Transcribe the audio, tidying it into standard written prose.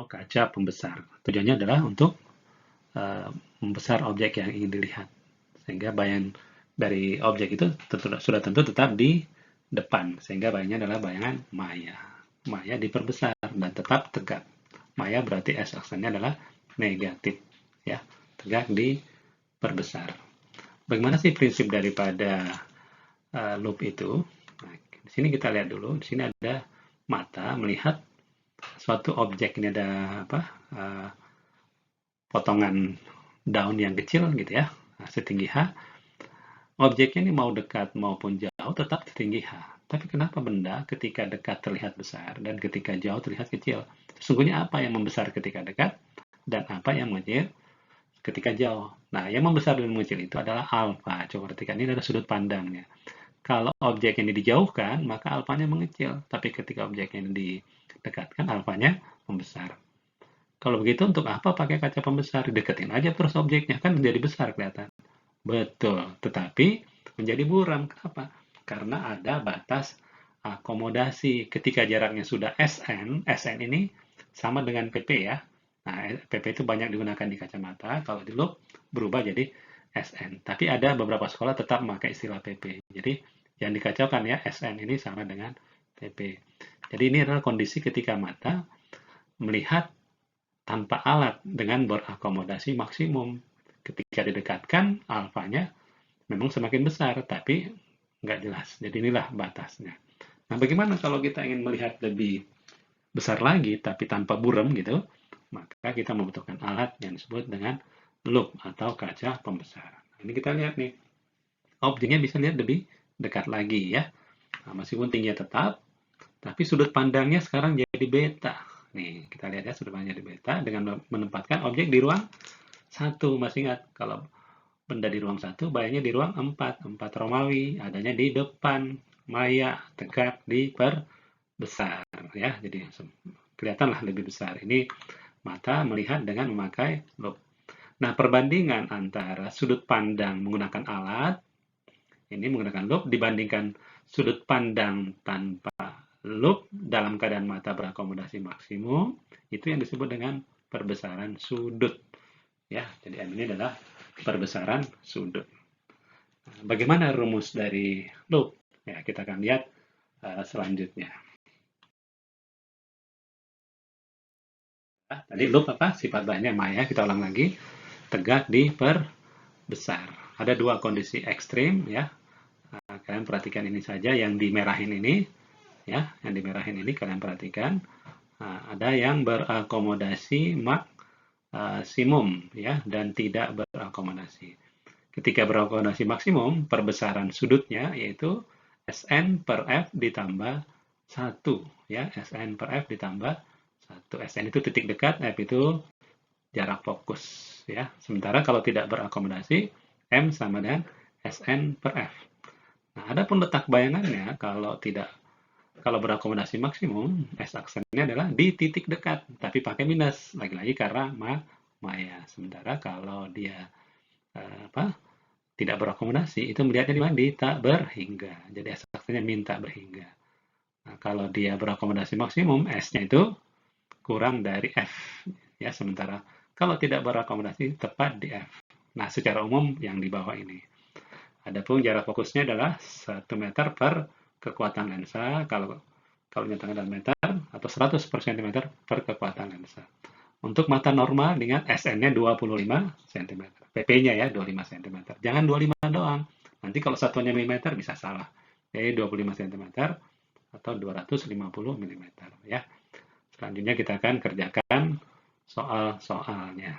kaca pembesar. Tujuannya adalah untuk membesar objek yang ingin dilihat. Sehingga bayangan dari objek itu sudah tentu tetap di depan. Sehingga bayangannya adalah bayangan maya. Maya diperbesar dan tetap tegak. Maya berarti S-aksennya adalah negatif. Ya, tegak diperbesar. Bagaimana sih prinsip daripada loop itu? Nah, di sini kita lihat dulu. Di sini ada mata melihat suatu objek. Ini ada apa? Potongan daun yang kecil gitu ya, setinggi H. Objeknya ini mau dekat maupun jauh tetap setinggi H. Tapi kenapa benda ketika dekat terlihat besar dan ketika jauh terlihat kecil? Sesungguhnya apa yang membesar ketika dekat dan apa yang mengecil ketika jauh? Nah, yang membesar dan mengecil itu adalah alfa. Coba perhatikan, ini adalah sudut pandangnya. Kalau objek ini dijauhkan, maka alfanya mengecil. Tapi ketika objek ini didekatkan, alfanya membesar. Kalau begitu untuk apa pakai kaca pembesar? Deketin aja terus objeknya, kan menjadi besar kelihatan. Betul, tetapi menjadi buram. Kenapa? Karena ada batas akomodasi. Ketika jaraknya sudah SN, SN ini sama dengan PP ya. Nah, PP itu banyak digunakan di kacamata. Kalau di loop berubah jadi SN. Tapi ada beberapa sekolah tetap memakai istilah PP. Jadi yang dikacaukan ya, SN ini sama dengan PP. Jadi ini adalah kondisi ketika mata melihat tanpa alat dengan berakomodasi maksimum. Ketika didekatkan, alfanya memang semakin besar, tapi nggak jelas. Jadi inilah batasnya. Nah, bagaimana kalau kita ingin melihat lebih besar lagi, tapi tanpa buram gitu, maka kita membutuhkan alat yang disebut dengan loop atau kaca pembesar. Nah, ini kita lihat nih, objeknya bisa lihat lebih dekat lagi ya. Nah, meskipun tingginya tetap, tapi sudut pandangnya sekarang jadi beta. Nih, kita lihat ya sudut pandangnya jadi beta dengan menempatkan objek di ruang 1. Masih ingat, kalau benda di ruang 1, bayangnya di ruang 4. 4 Romawi, adanya di depan. Maya, tegak, diperbesar. Ya, jadi kelihatanlah lebih besar. Ini mata melihat dengan memakai loop. Nah, perbandingan antara sudut pandang menggunakan alat, ini menggunakan loop, dibandingkan sudut pandang tanpa loop dalam keadaan mata berakomodasi maksimum, itu yang disebut dengan perbesaran sudut. Ya, jadi M ini adalah perbesaran sudut. Bagaimana rumus dari loop? Ya, kita akan lihat selanjutnya. Tadi loop apa? Sifat bahannya maya, kita ulang lagi. Tegak diperbesar. Ada dua kondisi ekstrim ya. Kalian perhatikan ini saja yang dimerahin ini ya, yang dimerahin ini kalian perhatikan. Ada yang berakomodasi maksimum ya dan tidak berakomodasi. Ketika berakomodasi maksimum, perbesaran sudutnya yaitu Sn per F ditambah 1 ya, Sn per F ditambah 1. Sn itu titik dekat, F itu jarak fokus ya. Sementara kalau tidak berakomodasi, M sama dengan Sn per F. Nah, ada pun letak bayangannya kalau berakomodasi maksimum, S aksennya adalah di titik dekat, tapi pakai minus, lagi-lagi karena maya. Sementara kalau dia tidak berakomodasi, itu melihatnya di mana? Di tak berhingga. Jadi S aksennya minta berhingga. Nah, kalau dia berakomodasi maksimum, S-nya itu kurang dari F. Ya, sementara kalau tidak berakomodasi, tepat di F. Nah, secara umum yang di bawah ini. Adapun jarak fokusnya adalah 1 meter per kekuatan lensa. Kalau nyatakan dalam meter, atau 100 per cm per kekuatan lensa. Untuk mata normal dengan SN-nya 25 cm. PP-nya ya 25 cm. Jangan 25 doang. Nanti kalau satuannya mm bisa salah. Jadi 25 cm atau 250 mm ya. Selanjutnya kita akan kerjakan soal-soalnya.